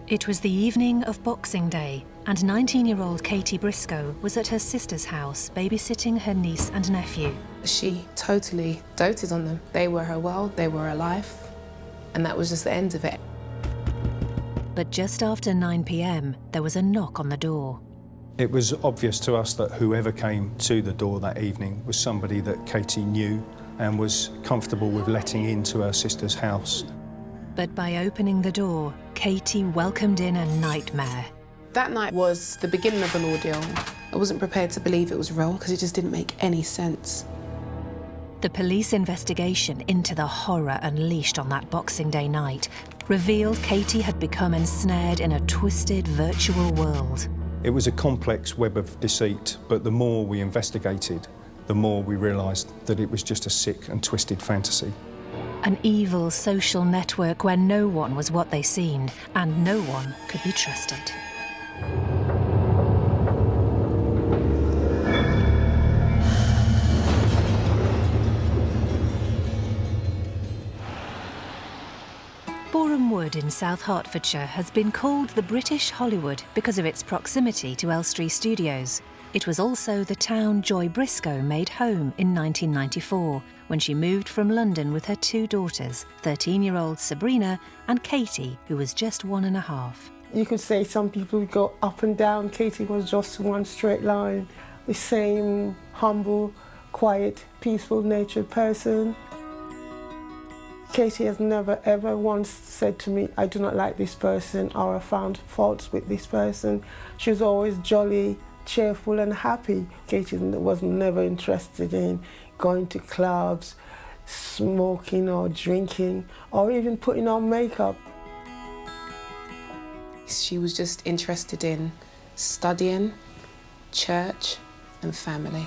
It was the evening of Boxing Day, and 19-year-old Katie Briscoe was at her sister's house babysitting her niece and nephew. She totally doted on them. They were her world, they were her life, and that was just the end of it. But just after 9 p.m, there was a knock on the door. It was obvious to us that whoever came to the door that evening was somebody that Katie knew and was comfortable with letting into her sister's house. But by opening the door, Katie welcomed in a nightmare. That night was the beginning of an ordeal. I wasn't prepared to believe it was real because it just didn't make any sense. The police investigation into the horror unleashed on that Boxing Day night revealed Katie had become ensnared in a twisted virtual world. It was a complex web of deceit, but the more we investigated, the more we realised that it was just a sick and twisted fantasy. An evil social network where no one was what they seemed and no one could be trusted. Boreham Wood in South Hertfordshire has been called the British Hollywood because of its proximity to Elstree Studios. It was also the town Joy Briscoe made home in 1994, when she moved from London with her two daughters, 13-year-old Sabrina and Katie, who was just 1.5. You could say some people would go up and down. Katie was just one straight line, the same humble, quiet, peaceful-natured person. Katie has never ever once said to me, I do not like this person, or I found faults with this person. She was always jolly, cheerful and happy. Katie was never interested in going to clubs, smoking or drinking, or even putting on makeup. She was just interested in studying, church and family.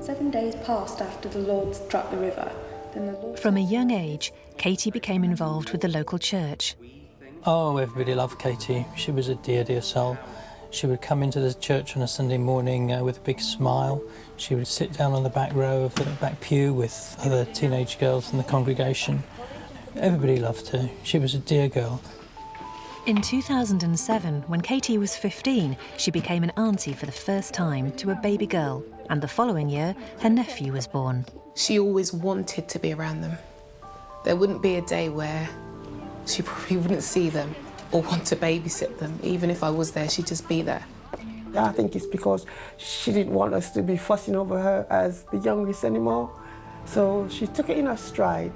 "7 days passed after the Lord struck the river. Then the Lord..." From a young age, Katie became involved with the local church. Oh, everybody loved Katie. She was a dear, dear soul. She would come into the church on a Sunday morning with a big smile. She would sit down on the back row of the back pew with other teenage girls in the congregation. Everybody loved her. She was a dear girl. In 2007, when Katie was 15, she became an auntie for the first time to a baby girl, and the following year, her nephew was born. She always wanted to be around them. There wouldn't be a day where she probably wouldn't see them or want to babysit them. Even if I was there, she'd just be there. I think it's because she didn't want us to be fussing over her as the youngest anymore. So she took it in her stride.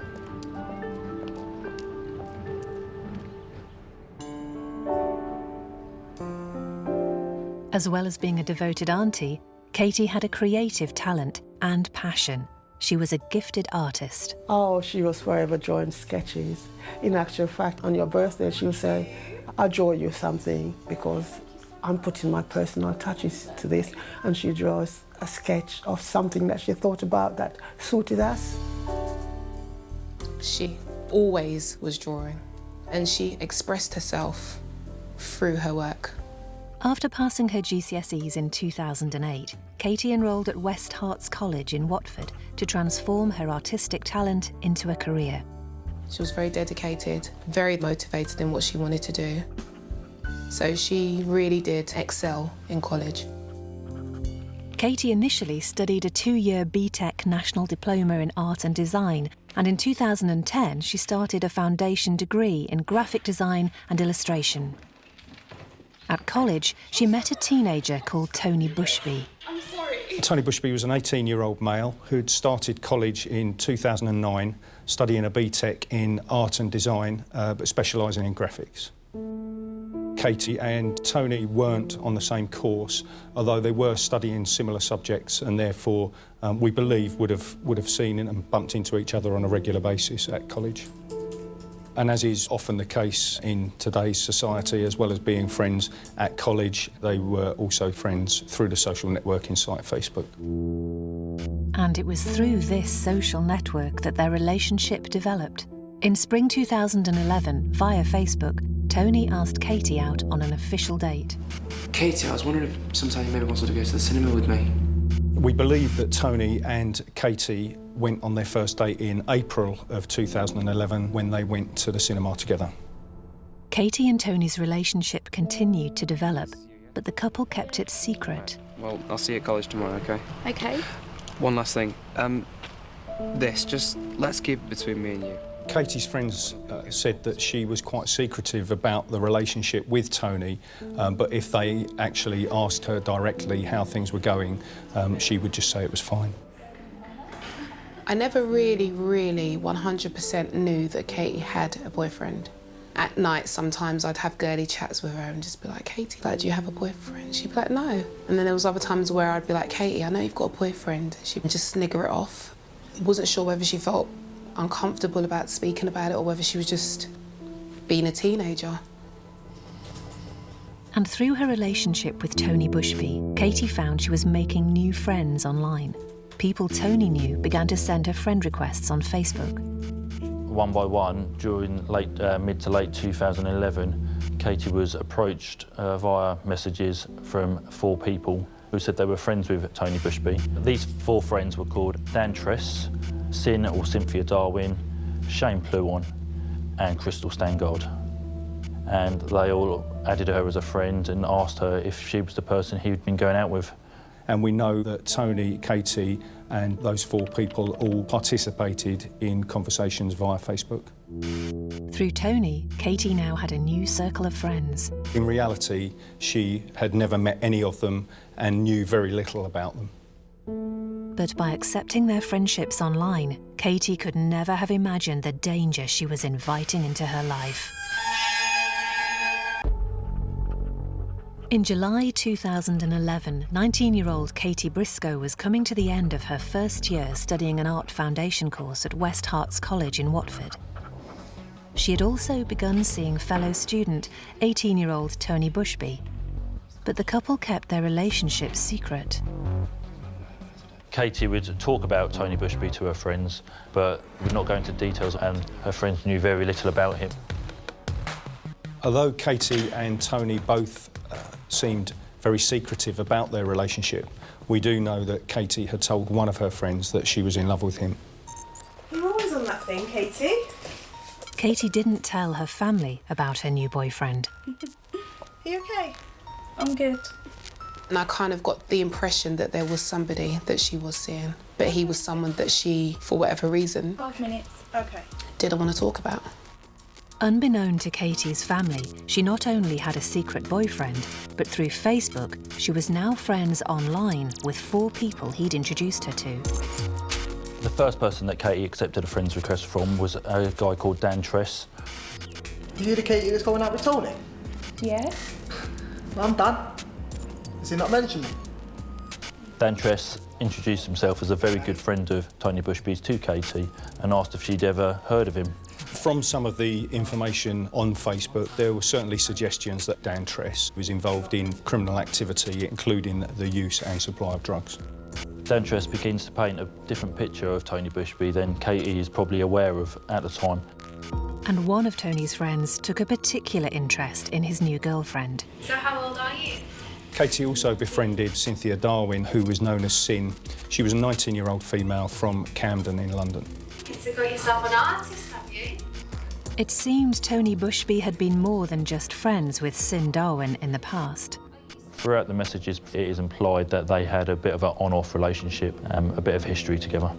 As well as being a devoted auntie, Katie had a creative talent and passion. She was a gifted artist. Oh, she was forever drawing sketches. In actual fact, on your birthday, she'll say, I'll draw you something because I'm putting my personal touches to this. And she draws a sketch of something that she thought about that suited us. She always was drawing, and she expressed herself through her work. After passing her GCSEs in 2008, Katie enrolled at West Herts College in Watford to transform her artistic talent into a career. She was very dedicated, very motivated in what she wanted to do. So she really did excel in college. Katie initially studied a 2-year BTEC National Diploma in Art and Design, and in 2010 she started a foundation degree in graphic design and illustration. At college, she met a teenager called Tony Bushby. I'm sorry. Tony Bushby was an 18-year-old male who'd started college in 2009, studying a BTEC in art and design, but specialising in graphics. Katie and Tony weren't on the same course, although they were studying similar subjects, and therefore we believe would have seen and bumped into each other on a regular basis at college. And as is often the case in today's society, as well as being friends at college, they were also friends through the social networking site Facebook. And it was through this social network that their relationship developed. In spring 2011, via Facebook, Tony asked Katie out on an official date. Katie, I was wondering if sometime you maybe wanted to go to the cinema with me. We believe that Tony and Katie went on their first date in April of 2011 when they went to the cinema together. Katie and Tony's relationship continued to develop, but the couple kept it secret. Well, I'll see you at college tomorrow, OK? Okay. One last thing. Just let's keep it between me and you. Katie's friends said that she was quite secretive about the relationship with Tony, but if they actually asked her directly how things were going, she would just say it was fine. I never really 100% knew that Katie had a boyfriend. At night, sometimes I'd have girly chats with her and just be like, Katie, like, do you have a boyfriend? She'd be like, no. And then there was other times where I'd be like, Katie, I know you've got a boyfriend. She'd just snigger it off. Wasn't sure whether she felt uncomfortable about speaking about it or whether she was just being a teenager. And through her relationship with Tony Bushby, Katie found she was making new friends online. People Tony knew began to send her friend requests on Facebook. One by one, during mid to late 2011, Katie was approached via messages from 4 people who said they were friends with Tony Bushby. These 4 friends were called Dan Tress, Sin or Cynthia Darwin, Shane Pluon and Crystal Stangard. And they all added her as a friend and asked her if she was the person he'd been going out with. And we know that Tony, Katie and those 4 people all participated in conversations via Facebook. Through Tony, Katie now had a new circle of friends. In reality, she had never met any of them and knew very little about them. But by accepting their friendships online, Katie could never have imagined the danger she was inviting into her life. In July 2011, 19-year-old Katie Briscoe was coming to the end of her first year studying an art foundation course at West Herts College in Watford. She had also begun seeing fellow student, 18-year-old Tony Bushby. But the couple kept their relationship secret. Katie would talk about Tony Bushby to her friends, but would not go into details, and her friends knew very little about him. Although Katie and Tony both seemed very secretive about their relationship, we do know that Katie had told one of her friends that she was in love with him. You're always on that thing, Katie. Katie didn't tell her family about her new boyfriend. Are you okay? I'm good. And I kind of got the impression that there was somebody that she was seeing, but he was someone that she, for whatever reason, 5 minutes. Okay. didn't want to talk about. Unbeknown to Katie's family, she not only had a secret boyfriend, but through Facebook, she was now friends online with 4 people he'd introduced her to. The first person that Katie accepted a friend's request from was a guy called Dan Tress. You the Katie that's going out with Tony? Yeah. I'm Dan. Has he not mentioned me? Dan Tress introduced himself as a very good friend of Tony Bushby's to Katie and asked if she'd ever heard of him. From some of the information on Facebook, there were certainly suggestions that Dan Tress was involved in criminal activity, including the use and supply of drugs. Dan Tress begins to paint a different picture of Tony Bushby than Katie is probably aware of at the time. And one of Tony's friends took a particular interest in his new girlfriend. So how old are you? Katie also befriended Cynthia Darwin, who was known as Sin. She was a 19-year-old female from Camden in London. So got yourself an artist, have you? It seemed Tony Bushby had been more than just friends with Sin Darwin in the past. Throughout the messages, it is implied that they had a bit of an on-off relationship, a bit of history together.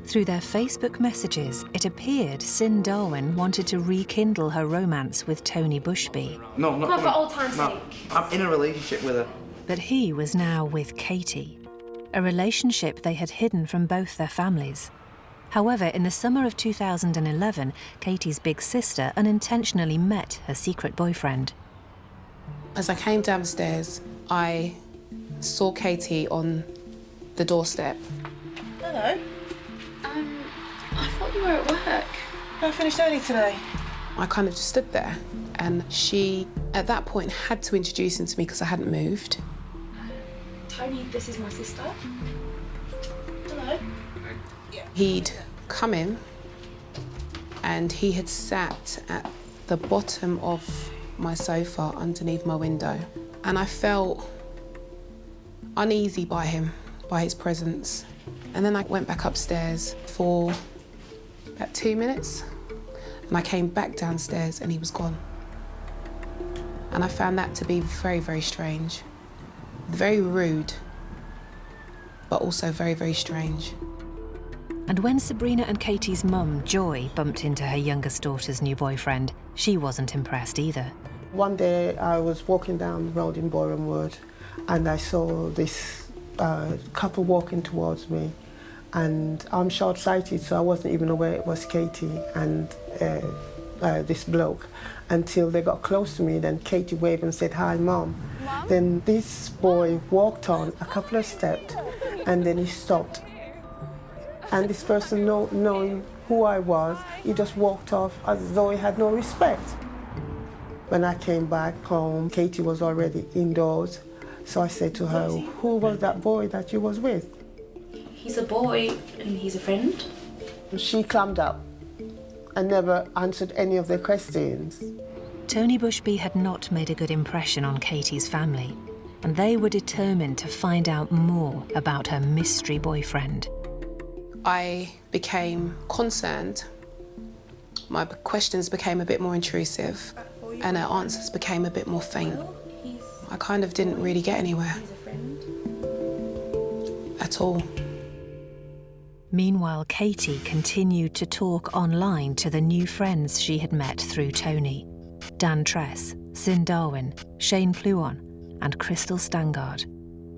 Through their Facebook messages, it appeared Sin Darwin wanted to rekindle her romance with Tony Bushby. No, Not for old time's sake. I'm in a relationship with her. But he was now with Katie, a relationship they had hidden from both their families. However, in the summer of 2011, Katie's big sister unintentionally met her secret boyfriend. As I came downstairs, I saw Katie on the doorstep. Hello. I thought you were at work. I finished early today. I kind of just stood there, and she, at that point, had to introduce him to me because I hadn't moved. Tony, this is my sister. Hello. He'd come in, and he had sat at the bottom of my sofa underneath my window, and I felt uneasy by him. by his presence. And then I went back upstairs for about 2 minutes, and I came back downstairs and he was gone. And I found that to be very, very strange. Very rude, but also very, very strange. And when Sabrina and Katie's mum, Joy, bumped into her youngest daughter's new boyfriend, she wasn't impressed either. One day I was walking down the road in Boreham Wood and I saw this couple walking towards me, and I'm short-sighted, so I wasn't even aware it was Katie and this bloke until they got close to me. Then Katie waved and said, "Hi, Mum." Then this boy walked on a couple of steps and then he stopped. And this person, knowing who I was, he just walked off as though he had no respect. When I came back home, Katie was already indoors. So I said to her, "Who was that boy that you was with?" He's a boy and he's a friend. She clammed up and never answered any of the questions. Tony Bushby had not made a good impression on Katie's family, and they were determined to find out more about her mystery boyfriend. I became concerned. My questions became a bit more intrusive and her answers became a bit more faint. I kind of didn't really get anywhere at all. Meanwhile, Katie continued to talk online to the new friends she had met through Tony: Dan Tress, Sin Darwin, Shane Pluon and Crystal Stangard.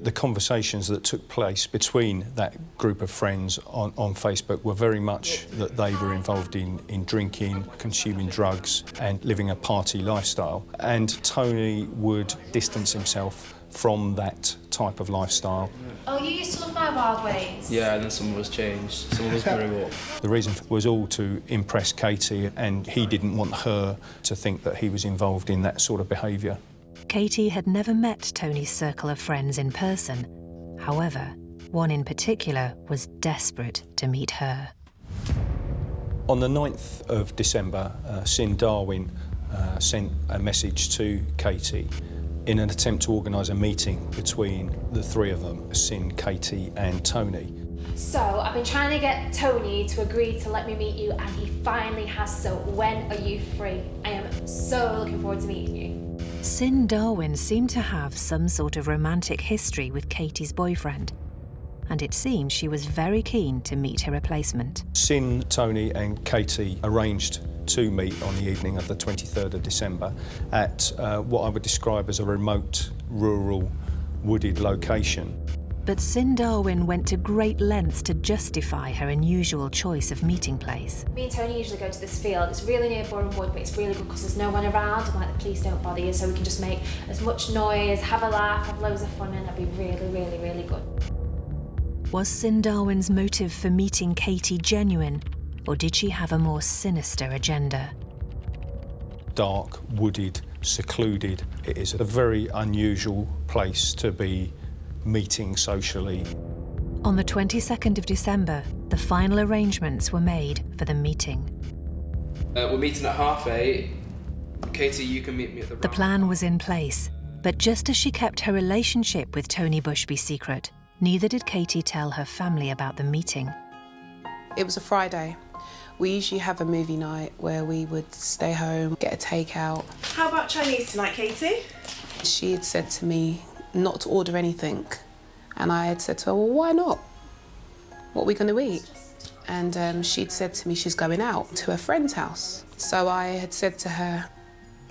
The conversations that took place between that group of friends on Facebook were very much that they were involved in drinking, consuming drugs and living a party lifestyle. And Tony would distance himself from that type of lifestyle. Oh, you used to love my wild ways? Yeah, and then some of us changed. Some of us grew up. The reason was all to impress Katie, and he didn't want her to think that he was involved in that sort of behaviour. Katie had never met Tony's circle of friends in person. However, one in particular was desperate to meet her. On the 9th of December, Sin Darwin sent a message to Katie in an attempt to organise a meeting between the three of them, Sin, Katie and Tony. So, I've been trying to get Tony to agree to let me meet you, and he finally has, so when are you free? I am so looking forward to meeting you. Sin Darwin seemed to have some sort of romantic history with Katie's boyfriend, and it seemed she was very keen to meet her replacement. Sin, Tony and Katie arranged to meet on the evening of the 23rd of December at what I would describe as a remote, rural, wooded location. But Sin Darwin went to great lengths to justify her unusual choice of meeting place. Me and Tony usually go to this field. It's really near Boreham Wood, but it's really good because there's no one around and like the police don't bother you, so we can just make as much noise, have a laugh, have loads of fun, and it'll be really, really, really good. Was Sin Darwin's motive for meeting Katie genuine, or did she have a more sinister agenda? Dark, wooded, secluded. It is a very unusual place to be meeting socially. On the 22nd of December, the final arrangements were made for the meeting. We're meeting at 8:30. Katie, you can meet me at the... The plan was in place, but just as she kept her relationship with Tony Bushby secret, neither did Katie tell her family about the meeting. It was a Friday. We usually have a movie night where we would stay home, get a takeout. How about Chinese tonight, Katie? She had said to me not to order anything, and I had said to her, "Well, why not? What are we going to eat?" And she'd said to me she's going out to her friend's house. So I had said to her,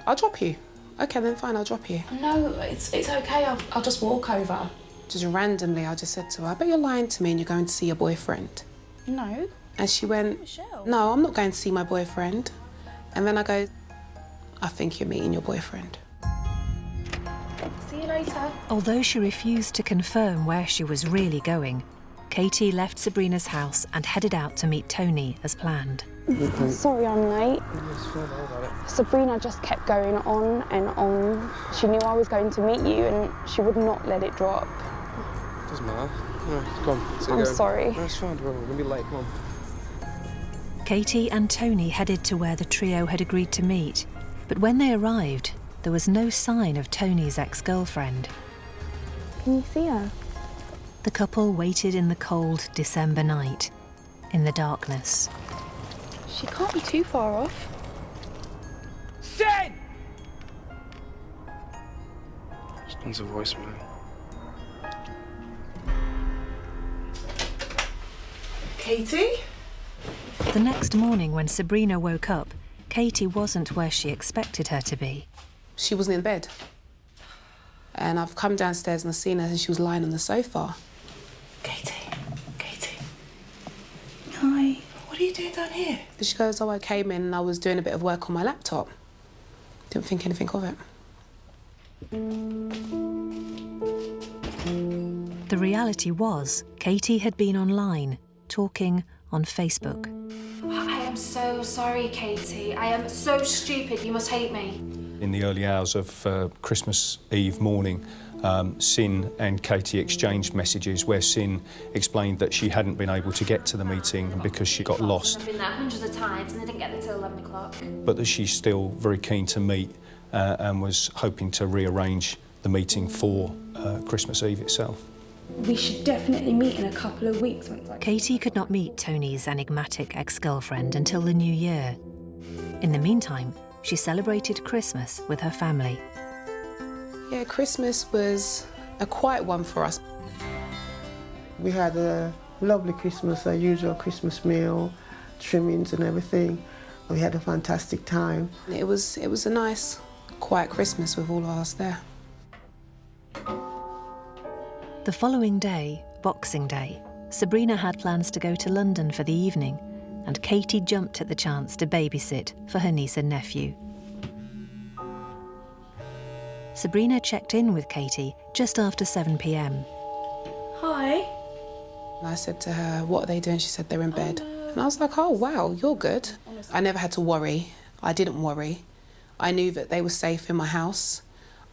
"I'll drop you." "Okay, then fine, I'll drop you." No, it's okay, I'll just walk over. Just randomly, I just said to her, "I bet you're lying to me and you're going to see your boyfriend." No. And she went, Michelle. "No, I'm not going to see my boyfriend." And then I go, "I think you're meeting your boyfriend." See you later. Although she refused to confirm where she was really going, Katie left Sabrina's house and headed out to meet Tony as planned. Sorry I'm late. Sabrina just kept going on and on. She knew I was going to meet you and she would not let it drop. Doesn't matter. No, come on. I'm sorry. No, it's fine, we're going to be late, come on. Katie and Tony headed to where the trio had agreed to meet, but when they arrived, there was no sign of Tony's ex-girlfriend. Can you see her? The couple waited in the cold December night, in the darkness. She can't be too far off. Sin! Responds a voicemail. Katie? The next morning when Sabrina woke up, Katie wasn't where she expected her to be. She wasn't in bed. And I've come downstairs and I've seen her and she was lying on the sofa. Katie? Hi. What are you doing down here? She goes, oh, I came in and I was doing a bit of work on my laptop. Didn't think anything of it. The reality was, Katie had been online, talking on Facebook. I am so sorry, Katie. I am so stupid. You must hate me. In the early hours of Christmas Eve morning, Sin and Katie exchanged messages where Sin explained that she hadn't been able to get to the meeting because she got lost. I've been there hundreds of times and I didn't get there till 11 o'clock. But that she's still very keen to meet and was hoping to rearrange the meeting for Christmas Eve itself. We should definitely meet in a couple of weeks. Katie could not meet Tony's enigmatic ex-girlfriend until the new year. In the meantime, she celebrated Christmas with her family. Yeah, Christmas was a quiet one for us. We had a lovely Christmas, a usual Christmas meal, trimmings and everything. We had a fantastic time. It was a nice, quiet Christmas with all of us there. The following day, Boxing Day, Sabrina had plans to go to London for the evening, and Katie jumped at the chance to babysit for her niece and nephew. Sabrina checked in with Katie just after 7 p.m. Hi. I said to her, what are they doing? She said they're in bed. And I was like, oh, wow, you're good. I never had to worry. I didn't worry. I knew that they were safe in my house.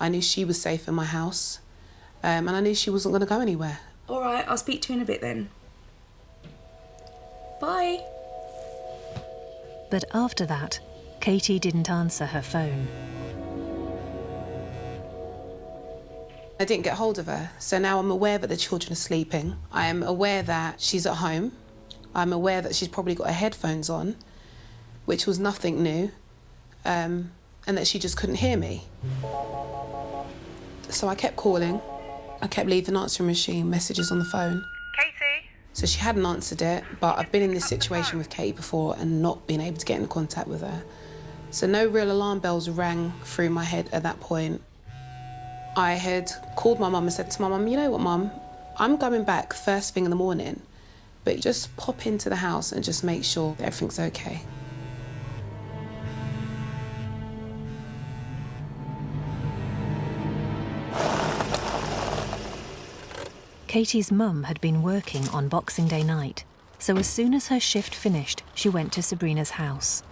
I knew she was safe in my house. And I knew she wasn't going to go anywhere. All right, I'll speak to you in a bit then. Bye. But after that, Katie didn't answer her phone. I didn't get hold of her, so now I'm aware that the children are sleeping. I am aware that she's at home. I'm aware that she's probably got her headphones on, which was nothing new, and that she just couldn't hear me. So I kept calling. I kept leaving answering machine messages on the phone. Katie? So she hadn't answered it, but I've been in this situation with Katie before and not been able to get in contact with her. So no real alarm bells rang through my head at that point. I had called my mum and said to my mum, you know what, Mum, I'm going back first thing in the morning, but just pop into the house and just make sure that everything's okay. Katie's mum had been working on Boxing Day night, so as soon as her shift finished, she went to Sabrina's house.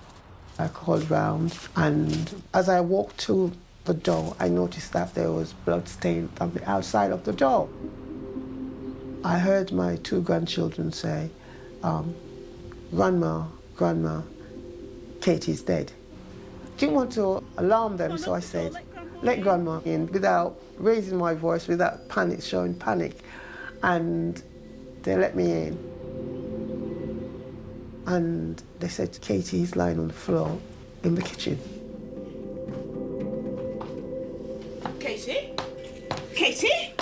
I called round, and as I walked to the door, I noticed that there was blood stain on the outside of the door. I heard my two grandchildren say, Grandma, Katie's dead. Didn't want to alarm them, so I said, let Grandma in, without raising my voice, without panic, showing panic. And they let me in. And they said, Katie's lying on the floor in the kitchen. Katie? Katie?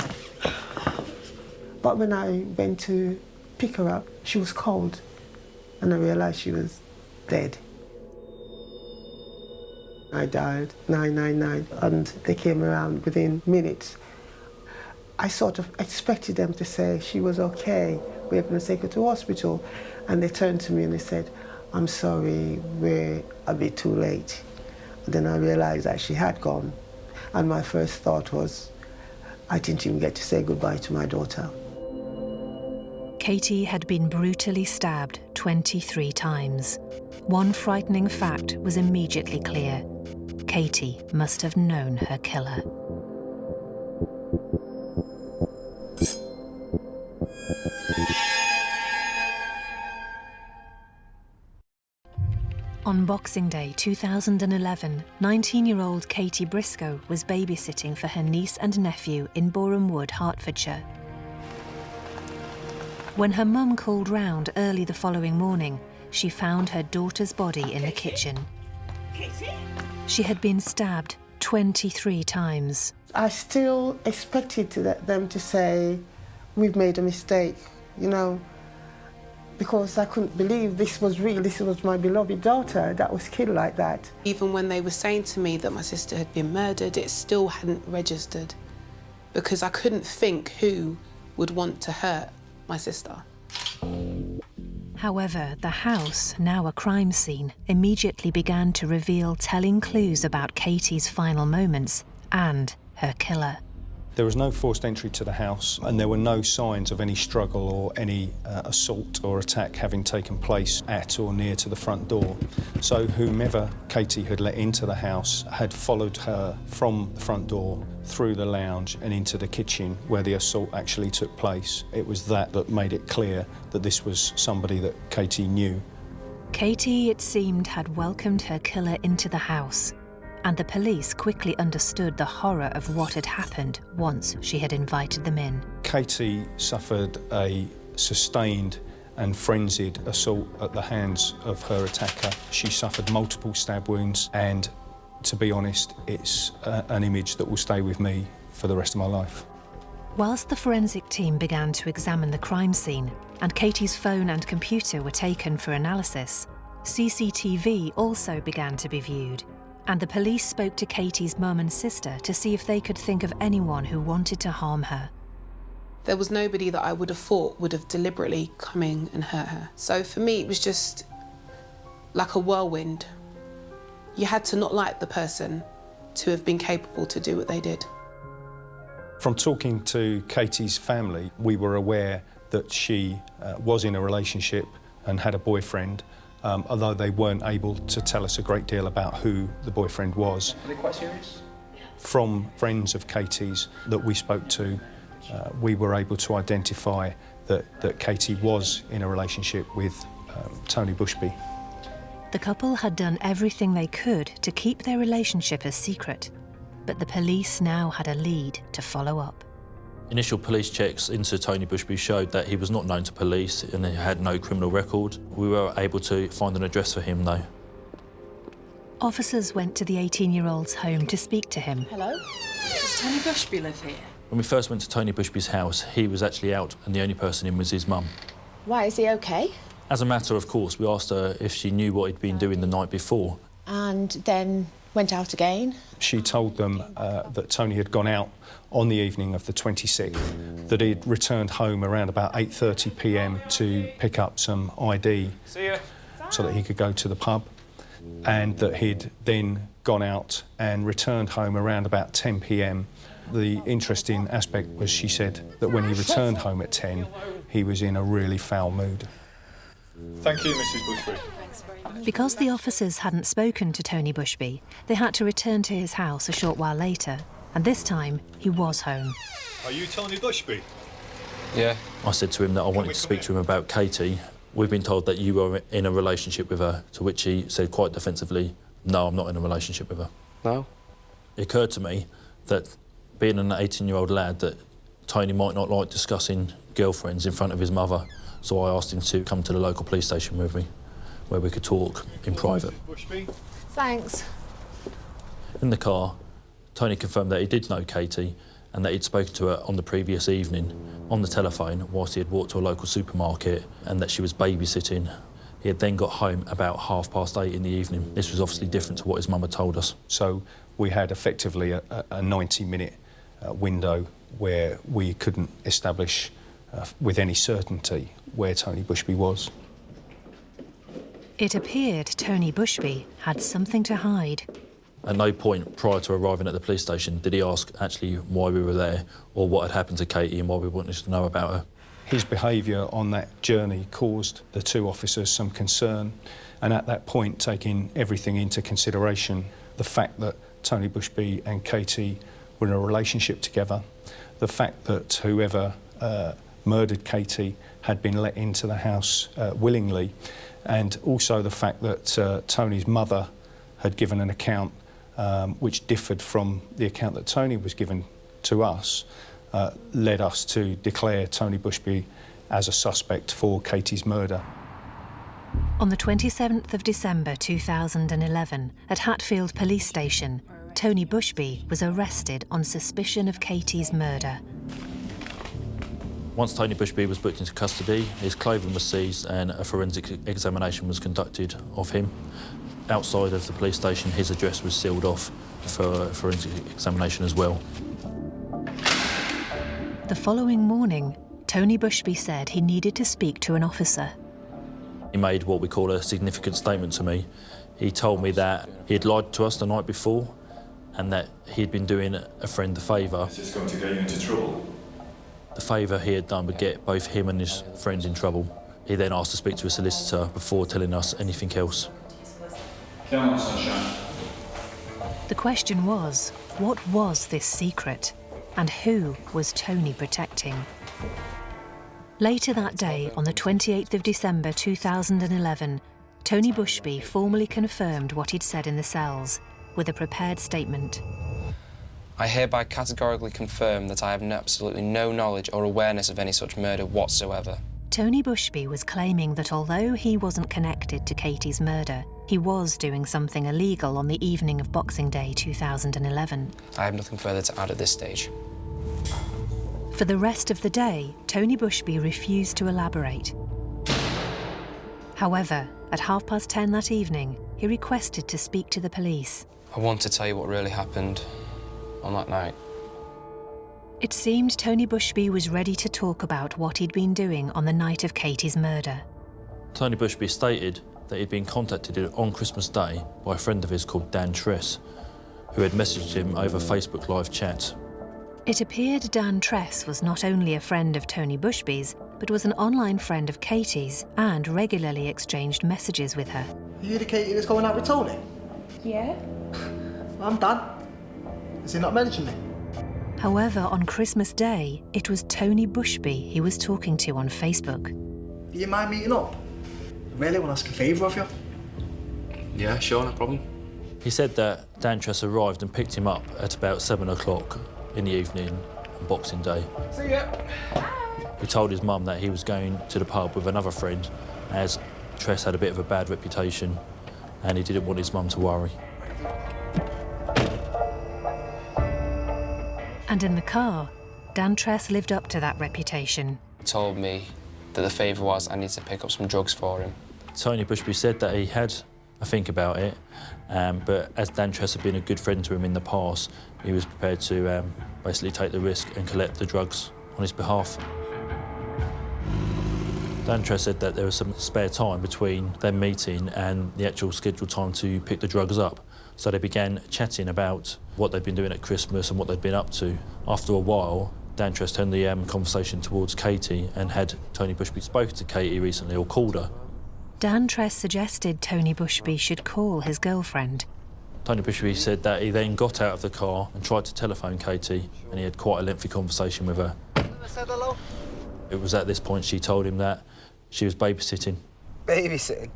But when I went to pick her up, she was cold, and I realized she was dead. I dialed 999, and they came around within minutes. I sort of expected them to say she was okay, we're going to take her to hospital. And they turned to me and they said, I'm sorry, we're a bit too late. And then I realized that she had gone. And my first thought was, I didn't even get to say goodbye to my daughter. Katie had been brutally stabbed 23 times. One frightening fact was immediately clear. Katie must have known her killer. On Boxing Day 2011, 19-year-old Katie Briscoe was babysitting for her niece and nephew in Boreham Wood, Hertfordshire. When her mum called round early the following morning, she found her daughter's body in the kitchen. Katie? She had been stabbed 23 times. I still expected them to say, we've made a mistake, you know, because I couldn't believe this was real. This was my beloved daughter that was killed like that. Even when they were saying to me that my sister had been murdered, it still hadn't registered because I couldn't think who would want to hurt my sister. However, the house, now a crime scene, immediately began to reveal telling clues about Katie's final moments and her killer. There was no forced entry to the house and there were no signs of any struggle or any assault or attack having taken place at or near to the front door. So whomever Katie had let into the house had followed her from the front door through the lounge and into the kitchen where the assault actually took place. It was that made it clear that this was somebody that Katie knew. Katie, it seemed, had welcomed her killer into the house, and the police quickly understood the horror of what had happened once she had invited them in. Katie suffered a sustained and frenzied assault at the hands of her attacker. She suffered multiple stab wounds and, to be honest, it's an image that will stay with me for the rest of my life. Whilst the forensic team began to examine the crime scene and Katie's phone and computer were taken for analysis, CCTV also began to be viewed, and the police spoke to Katie's mum and sister to see if they could think of anyone who wanted to harm her. There was nobody that I would have thought would have deliberately come in and hurt her. So for me, it was just like a whirlwind. You had to not like the person to have been capable to do what they did. From talking to Katie's family, we were aware that she was in a relationship and had a boyfriend, although they weren't able to tell us a great deal about who the boyfriend was. Are they quite serious? From friends of Katie's that we spoke to, we were able to identify that Katie was in a relationship with Tony Bushby. The couple had done everything they could to keep their relationship a secret, but the police now had a lead to follow up. Initial police checks into Tony Bushby showed that he was not known to police and he had no criminal record. We were able to find an address for him, though. Officers went to the 18-year-old's home to speak to him. Hello? Does Tony Bushby live here? When we first went to Tony Bushby's house, he was actually out and the only person in was his mum. Why, is he okay? As a matter of course, we asked her if she knew what he'd been doing the night before. And then went out again? She told them that Tony had gone out on the evening of the 26th, that he'd returned home around about 8:30 p.m. to pick up some ID so that he could go to the pub, and that he'd then gone out and returned home around about 10 p.m. The interesting aspect was she said that when he returned home at 10, he was in a really foul mood. Thank you, Mrs. Bushby. Because the officers hadn't spoken to Tony Bushby, they had to return to his house a short while later, and this time he was home. Are you Tony Bushby? Yeah. I said to him that I wanted to speak to him about Katie. We've been told that you were in a relationship with her, to which he said quite defensively, no, I'm not in a relationship with her. No? It occurred to me that being an 18-year-old lad, that Tony might not like discussing girlfriends in front of his mother, so I asked him to come to the local police station with me, where we could talk in private. Thanks. In the car, Tony confirmed that he did know Katie and that he'd spoken to her on the previous evening on the telephone whilst he had walked to a local supermarket, and that she was babysitting. He had then got home about 8:30 in the evening. This was obviously different to what his mum had told us. So we had effectively a 90-minute window where we couldn't establish with any certainty where Tony Bushby was. It appeared Tony Bushby had something to hide. At no point prior to arriving at the police station did he ask actually why we were there or what had happened to Katie and why we wanted to know about her. His behaviour on that journey caused the two officers some concern, and at that point, taking everything into consideration, the fact that Tony Bushby and Katie were in a relationship together, the fact that whoever murdered Katie had been let into the house willingly, and also the fact that Tony's mother had given an account which differed from the account that Tony was given to us, led us to declare Tony Bushby as a suspect for Katie's murder. On the 27th of December 2011, at Hatfield Police Station, Tony Bushby was arrested on suspicion of Katie's murder. Once Tony Bushby was booked into custody, his clothing was seized and a forensic examination was conducted of him. Outside of the police station, his address was sealed off for forensic examination as well. The following morning, Tony Bushby said he needed to speak to an officer. He made what we call a significant statement to me. He told me that he had lied to us the night before and that he'd been doing a friend a favour. Is this going to get you into trouble? The favour he had done would get both him and his friend in trouble. He then asked to speak to a solicitor before telling us anything else. Come on, sunshine. The question was, what was this secret? And who was Tony protecting? Later that day, on the 28th of December 2011, Tony Bushby formally confirmed what he'd said in the cells, with a prepared statement. I hereby categorically confirm that I have absolutely no knowledge or awareness of any such murder whatsoever. Tony Bushby was claiming that although he wasn't connected to Katie's murder, he was doing something illegal on the evening of Boxing Day 2011. I have nothing further to add at this stage. For the rest of the day, Tony Bushby refused to elaborate. However, at 10:30 that evening, he requested to speak to the police. I want to tell you what really happened on that night. It seemed Tony Bushby was ready to talk about what he'd been doing on the night of Katie's murder. Tony Bushby stated that he'd been contacted on Christmas Day by a friend of his called Dan Tress, who had messaged him over Facebook live chat. It appeared Dan Tress was not only a friend of Tony Bushby's, but was an online friend of Katie's and regularly exchanged messages with her. Are you the Katie that's going out with Tony? Yeah? I'm Dan. Has he not mentioned me? However, on Christmas Day, it was Tony Bushby he was talking to on Facebook. Do you mind meeting up? I really want to ask a favour of you. Yeah, sure, no problem. He said that Dan Tress arrived and picked him up at about 7 o'clock in the evening on Boxing Day. See ya. He told his mum that he was going to the pub with another friend, as Tress had a bit of a bad reputation and he didn't want his mum to worry. And in the car, Dan Tress lived up to that reputation. He told me that the favour was I need to pick up some drugs for him. Tony Bushby said that he had a think about it, but as Dan Tress had been a good friend to him in the past, he was prepared to basically take the risk and collect the drugs on his behalf. Dan Tress said that there was some spare time between them meeting and the actual scheduled time to pick the drugs up. So they began chatting about what they'd been doing at Christmas and what they'd been up to. After a while, Dan Tress turned the conversation towards Katie and had Tony Bushby spoken to Katie recently or called her. Dan Tress suggested Tony Bushby should call his girlfriend. Tony Bushby said that he then got out of the car and tried to telephone Katie, and he had quite a lengthy conversation with her. Said hello. It was at this point she told him that she was babysitting. Babysitting?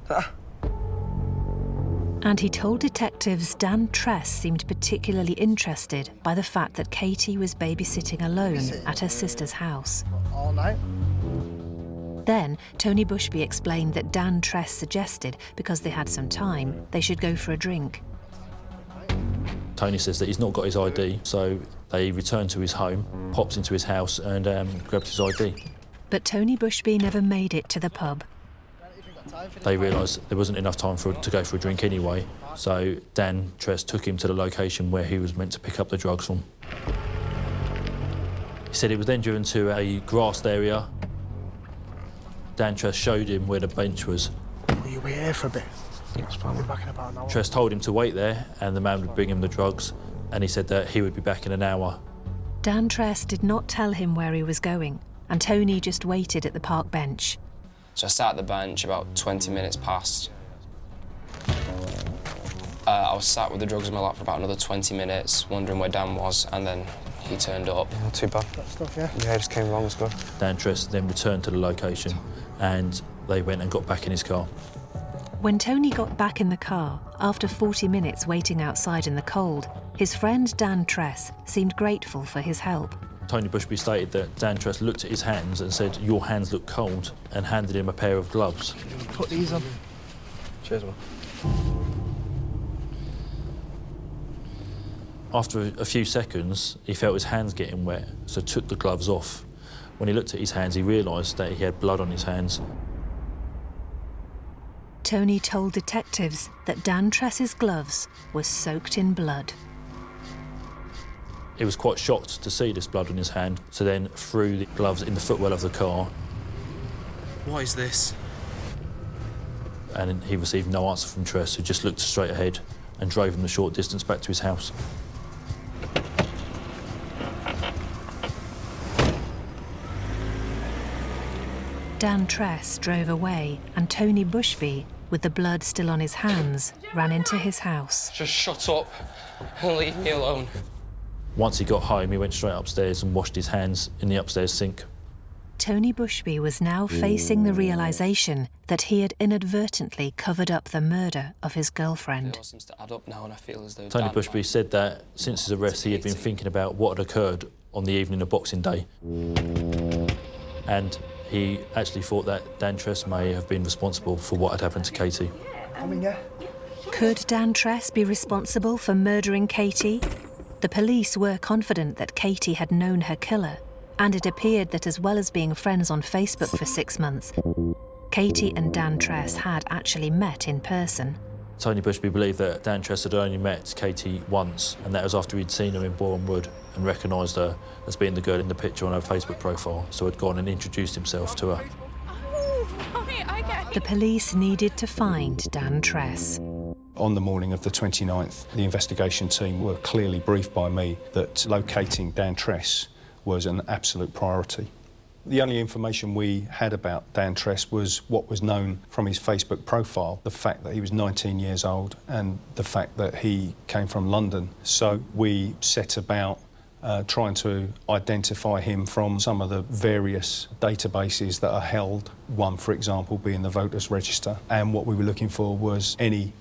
And he told detectives Dan Tress seemed particularly interested by the fact that Katie was babysitting alone at her sister's house. All night? Then, Tony Bushby explained that Dan Tress suggested, because they had some time, they should go for a drink. Tony says that he's not got his ID, so they returned to his home, popped into his house and grabbed his ID. But Tony Bushby never made it to the pub. They realised there wasn't enough time to go for a drink anyway, so Dan Tress took him to the location where he was meant to pick up the drugs from. He said he was then driven to a grassed area. Dan Tress showed him where the bench was. Will you wait here for a bit? Yes, I'll be back in about an hour. Tress told him to wait there and the man would bring him the drugs, and he said that he would be back in an hour. Dan Tress did not tell him where he was going, and Tony just waited at the park bench. So I sat at the bench about 20 minutes past. I was sat with the drugs in my lap for about another 20 minutes, wondering where Dan was, and then he turned up. Not too bad. That stuff, yeah? Yeah, it just came along, it's good. Dan Tress then returned to the location and they went and got back in his car. When Tony got back in the car, after 40 minutes waiting outside in the cold, his friend Dan Tress seemed grateful for his help. Tony Bushby stated that Dan Tress looked at his hands and said, "Your hands look cold," and handed him a pair of gloves. Put these on. Cheers, man. After a few seconds, he felt his hands getting wet, so took the gloves off. When he looked at his hands, he realised that he had blood on his hands. Tony told detectives that Dan Tress's gloves were soaked in blood. He was quite shocked to see this blood on his hand, so then threw the gloves in the footwell of the car. What is this? And he received no answer from Tress, who just looked straight ahead and drove him the short distance back to his house. Dan Tress drove away, and Tony Bushby, with the blood still on his hands, ran into his house. Just shut up and leave me alone. Once he got home, he went straight upstairs and washed his hands in the upstairs sink. Tony Bushby was now facing the realisation that he had inadvertently covered up the murder of his girlfriend. It all seems to add up now, and I feel as though Tony Bushby said that since his arrest, he had been thinking about what had occurred on the evening of Boxing Day. And he actually thought that Dan Tress may have been responsible for what had happened to Katie. Could Dan Tress be responsible for murdering Katie? The police were confident that Katie had known her killer, and it appeared that as well as being friends on Facebook for 6 months, Katie and Dan Tress had actually met in person. Tony Bushby believed that Dan Tress had only met Katie once, and that was after he'd seen her in Boreham Wood and recognised her as being the girl in the picture on her Facebook profile, so had gone and introduced himself to her. The police needed to find Dan Tress. On the morning of the 29th, the investigation team were clearly briefed by me that locating Dan Tress was an absolute priority. The only information we had about Dan Tress was what was known from his Facebook profile, the fact that he was 19 years old and the fact that he came from London. So we set about trying to identify him from some of the various databases that are held, one, for example, being the Voters Register. And what we were looking for was any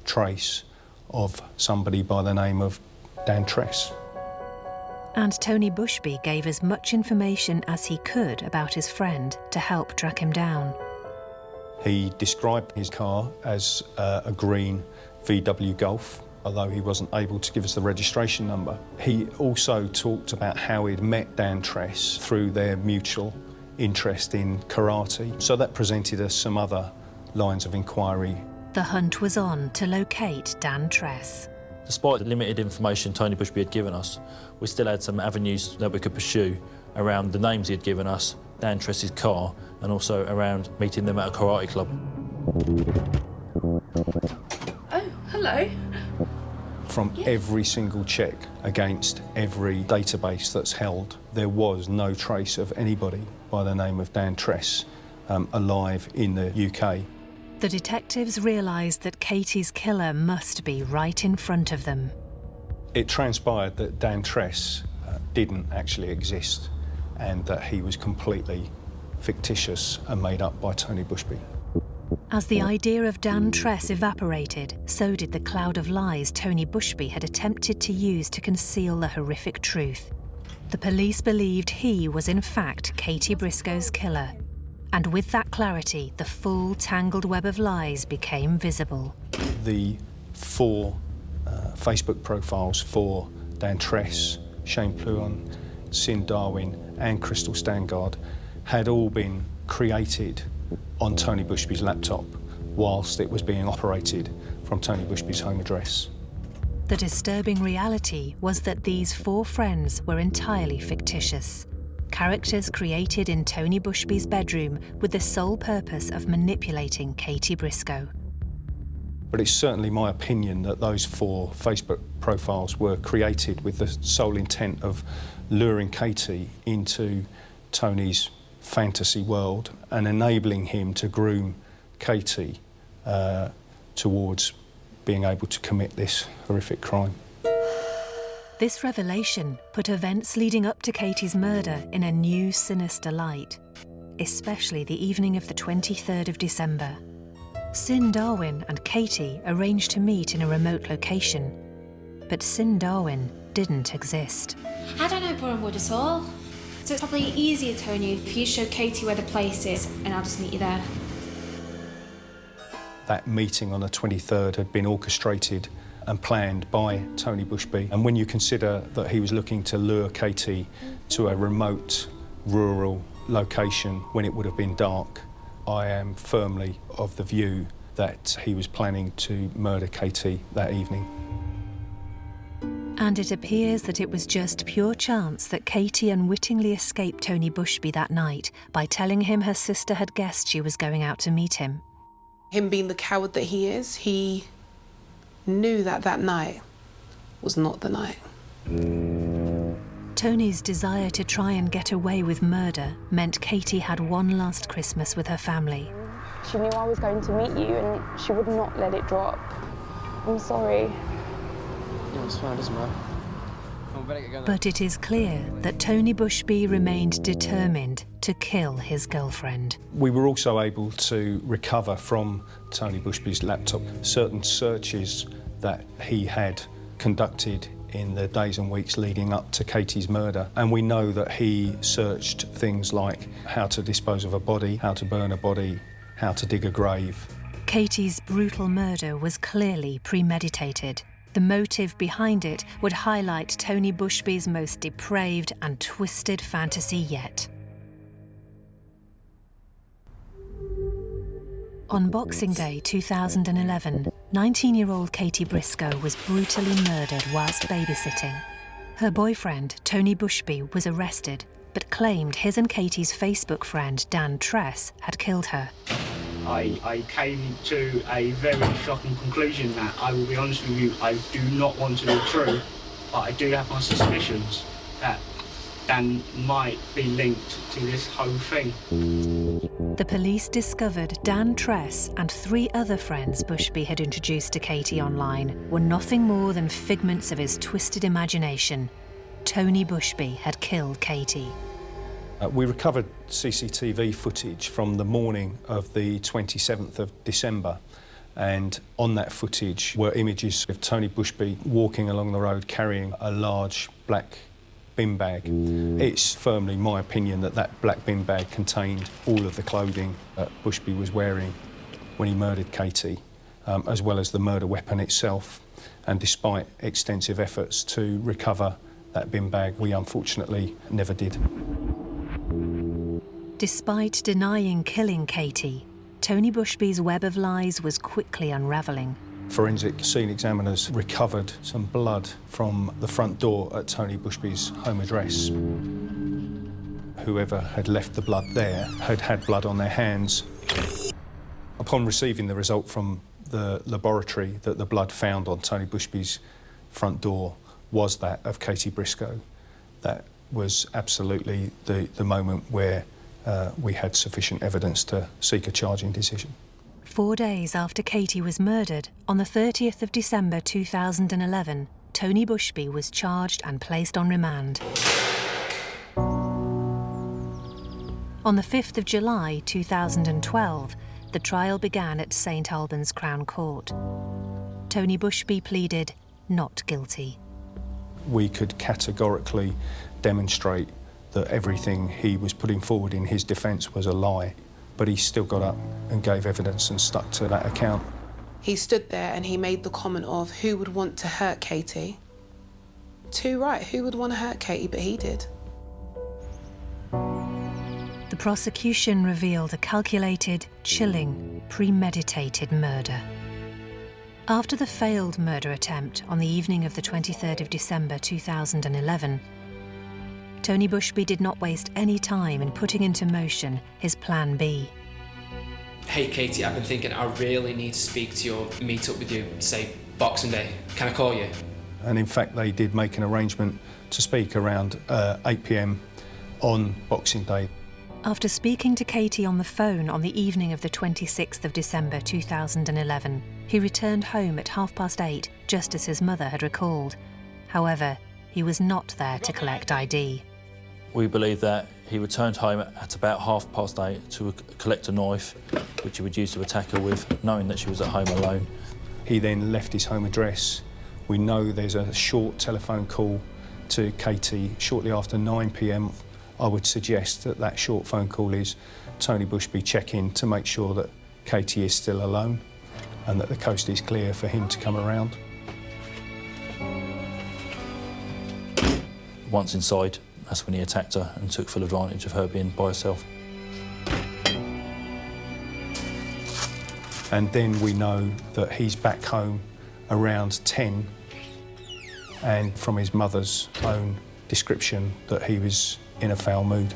trace of somebody by the name of Dan Tress. And Tony Bushby gave as much information as he could about his friend to help track him down. He described his car as a green VW Golf, although he wasn't able to give us the registration number. He also talked about how he'd met Dan Tress through their mutual interest in karate. So that presented us some other lines of inquiry. The hunt was on to locate Dan Tress. Despite the limited information Tony Bushby had given us, we still had some avenues that we could pursue around the names he had given us, Dan Tress's car, and also around meeting them at a karate club. Oh, hello. From every single check against every database that's held, there was no trace of anybody by the name of Dan Tress alive in the UK. The detectives realised that Katie's killer must be right in front of them. It transpired that Dan Tress didn't actually exist and that he was completely fictitious and made up by Tony Bushby. As the idea of Dan Tress evaporated, so did the cloud of lies Tony Bushby had attempted to use to conceal the horrific truth. The police believed he was in fact Katie Briscoe's killer. And with that clarity, the full tangled web of lies became visible. The 4 Facebook profiles for Dan Tress, Shane Pluon, Sin Darwin and Crystal Stangard had all been created on Tony Bushby's laptop whilst it was being operated from Tony Bushby's home address. The disturbing reality was that these 4 friends were entirely fictitious. Characters created in Tony Bushby's bedroom with the sole purpose of manipulating Katie Briscoe. But it's certainly my opinion that those 4 Facebook profiles were created with the sole intent of luring Katie into Tony's fantasy world and enabling him to groom Katie towards being able to commit this horrific crime. This revelation put events leading up to Katie's murder in a new, sinister light, especially the evening of the 23rd of December. Sin Darwin and Katie arranged to meet in a remote location. But Sin Darwin didn't exist. I don't know Bournemouth at all. So it's probably easier, Tony, if you show Katie where the place is and I'll just meet you there. That meeting on the 23rd had been orchestrated and planned by Tony Bushby. And when you consider that he was looking to lure Katie to a remote, rural location when it would have been dark, I am firmly of the view that he was planning to murder Katie that evening. And it appears that it was just pure chance that Katie unwittingly escaped Tony Bushby that night by telling him her sister had guessed she was going out to meet him. Him being the coward that he is, he knew that that night was not the night. Tony's desire to try and get away with murder meant Katie had one last Christmas with her family. She knew I was going to meet you and she would not let it drop. I'm sorry. No, it's fine, it doesn't matter. But it is clear that Tony Bushby remained determined to kill his girlfriend. We were also able to recover from Tony Bushby's laptop certain searches that he had conducted in the days and weeks leading up to Katie's murder. And we know that he searched things like how to dispose of a body, how to burn a body, how to dig a grave. Katie's brutal murder was clearly premeditated. The motive behind it would highlight Tony Bushby's most depraved and twisted fantasy yet. On Boxing Day 2011, 19-year-old Katie Briscoe was brutally murdered whilst babysitting. Her boyfriend, Tony Bushby, was arrested, but claimed his and Katie's Facebook friend, Dan Tress, had killed her. I came to a very shocking conclusion that, I will be honest with you, I do not want to be true, but I do have my suspicions that Dan might be linked to this whole thing. The police discovered Dan Tress and 3 other friends Bushby had introduced to Katie online were nothing more than figments of his twisted imagination. Tony Bushby had killed Katie. We recovered CCTV footage from the morning of the 27th of December, and on that footage were images of Tony Bushby walking along the road carrying a large black bin bag. It's firmly my opinion that that black bin bag contained all of the clothing that Bushby was wearing when he murdered Katie, as well as the murder weapon itself. And despite extensive efforts to recover that bin bag, we unfortunately never did. Despite denying killing Katie, Tony Bushby's web of lies was quickly unravelling. Forensic scene examiners recovered some blood from the front door at Tony Bushby's home address. Whoever had left the blood there had had blood on their hands. Upon receiving the result from the laboratory that the blood found on Tony Bushby's front door was that of Katie Briscoe, that was absolutely the moment where we had sufficient evidence to seek a charging decision. 4 days after Katie was murdered, on the 30th of December 2011, Tony Bushby was charged and placed on remand. On the 5th of July 2012, the trial began at St Albans Crown Court. Tony Bushby pleaded not guilty. We could categorically demonstrate that everything he was putting forward in his defence was a lie, but he still got up and gave evidence and stuck to that account. He stood there and he made the comment of who would want to hurt Katie. Too right, who would want to hurt Katie, but he did. The prosecution revealed a calculated, chilling, premeditated murder. After the failed murder attempt on the evening of the 23rd of December 2011, Tony Bushby did not waste any time in putting into motion his plan B. Hey Katie, I've been thinking I really need to speak to you or meet up with you, say Boxing Day. Can I call you? And in fact they did make an arrangement to speak around 8 p.m. on Boxing Day. After speaking to Katie on the phone on the evening of the 26th of December 2011, he returned home at 8:30, just as his mother had recalled. However, he was not there to collect ID. We believe that he returned home at about 8:30 to collect a knife, which he would use to attack her with, knowing that she was at home alone. He then left his home address, We know there's a short telephone call to Katie shortly after 9 p.m. I would suggest that that short phone call is Tony Bushby checking to make sure that Katie is still alone and that the coast is clear for him to come around. Once inside, that's when he attacked her and took full advantage of her being by herself. And then we know that he's back home around 10, and from his mother's own description that he was in a foul mood.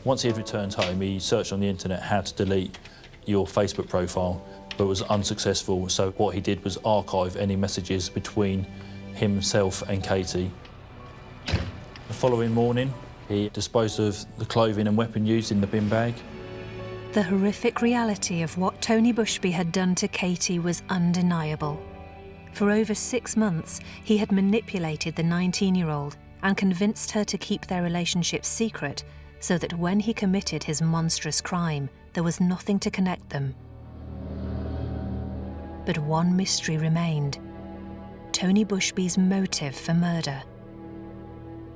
Once he had returned home, he searched on the internet how to delete your Facebook profile, but was unsuccessful. So what he did was archive any messages between himself and Katie. The following morning, he disposed of the clothing and weapon used in the bin bag. The horrific reality of what Tony Bushby had done to Katie was undeniable. For over 6 months, he had manipulated the 19-year-old and convinced her to keep their relationship secret so that when he committed his monstrous crime, there was nothing to connect them. But one mystery remained: Tony Bushby's motive for murder.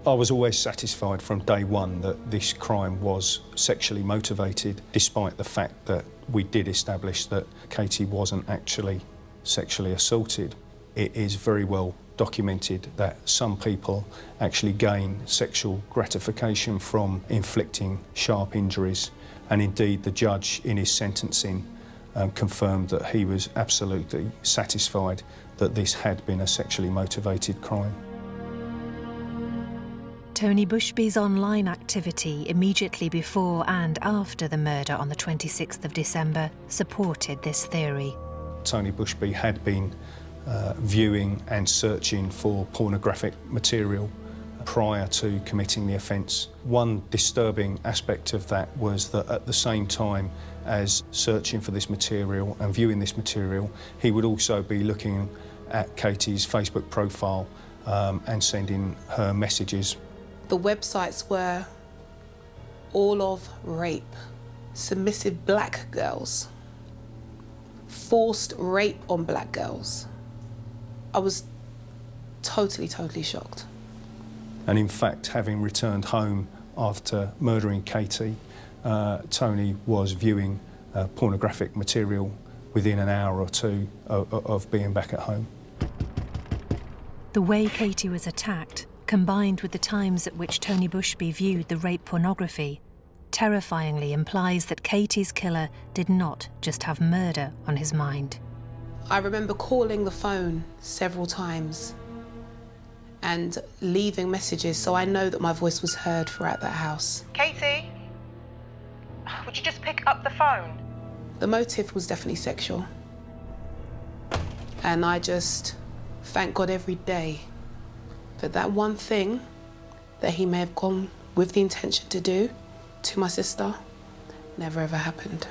I was always satisfied from day one that this crime was sexually motivated, despite the fact that we did establish that Katie wasn't actually sexually assaulted. It is very well documented that some people actually gain sexual gratification from inflicting sharp injuries, and indeed the judge in his sentencing confirmed that he was absolutely satisfied that this had been a sexually motivated crime. Tony Bushby's online activity immediately before and after the murder on the 26th of December supported this theory. Tony Bushby had been viewing and searching for pornographic material prior to committing the offence. One disturbing aspect of that was that at the same time as searching for this material and viewing this material, he would also be looking at Katie's Facebook profile and sending her messages. The websites were all of rape, submissive black girls, forced rape on black girls. I was totally shocked. And in fact, having returned home after murdering Katie, Tony was viewing pornographic material within an hour or two of being back at home. The way Katie was attacked, combined with the times at which Tony Bushby viewed the rape pornography, terrifyingly implies that Katie's killer did not just have murder on his mind. I remember calling the phone several times and leaving messages, so I know that my voice was heard throughout that house. Katie, would you just pick up the phone? The motive was definitely sexual. And I just thank God every day that that one thing that he may have gone with the intention to do to my sister never ever happened.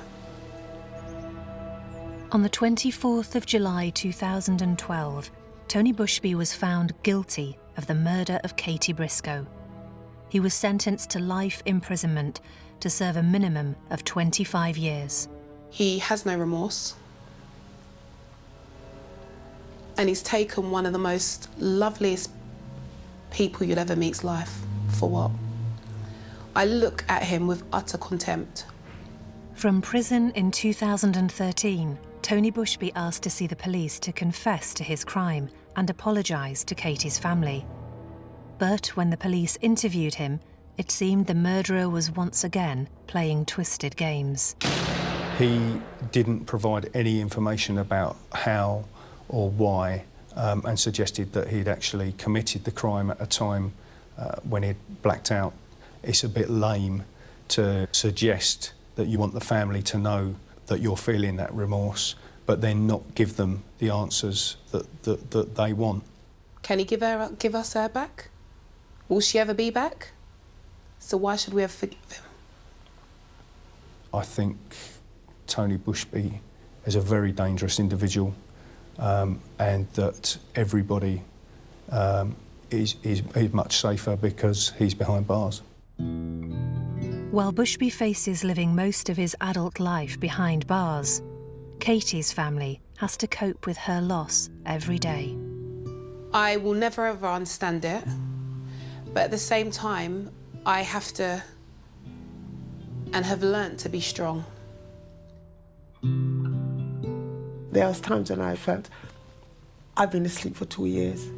On the 24th of July 2012, Tony Bushby was found guilty of the murder of Katie Briscoe. He was sentenced to life imprisonment to serve a minimum of 25 years. He has no remorse. And he's taken one of the most loveliest people you'll ever meet's life. For what? I look at him with utter contempt. From prison in 2013, Tony Bushby asked to see the police to confess to his crime and apologise to Katie's family. But when the police interviewed him, it seemed the murderer was once again playing twisted games. He didn't provide any information about how or why, and suggested that he'd actually committed the crime at a time when he'd blacked out. It's a bit lame to suggest that you want the family to know that you're feeling that remorse, but then not give them the answers that they want. Can he give us her back? Will she ever be back? So why should we ever forgive him? I think Tony Bushby is a very dangerous individual, and that everybody is much safer because he's behind bars. While Bushby faces living most of his adult life behind bars, Katie's family has to cope with her loss every day. I will never ever understand it, but at the same time, I have to and have learnt to be strong. There was times when I felt I've been asleep for 2 years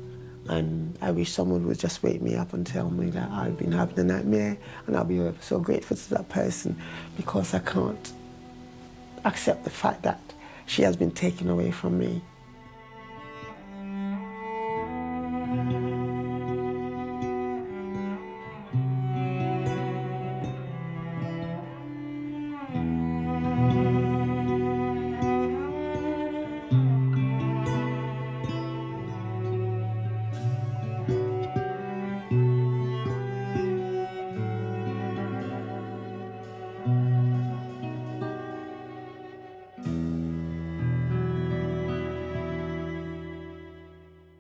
and I wish someone would just wake me up and tell me that I've been having a nightmare, and I'll be so grateful to that person because I can't accept the fact that she has been taken away from me.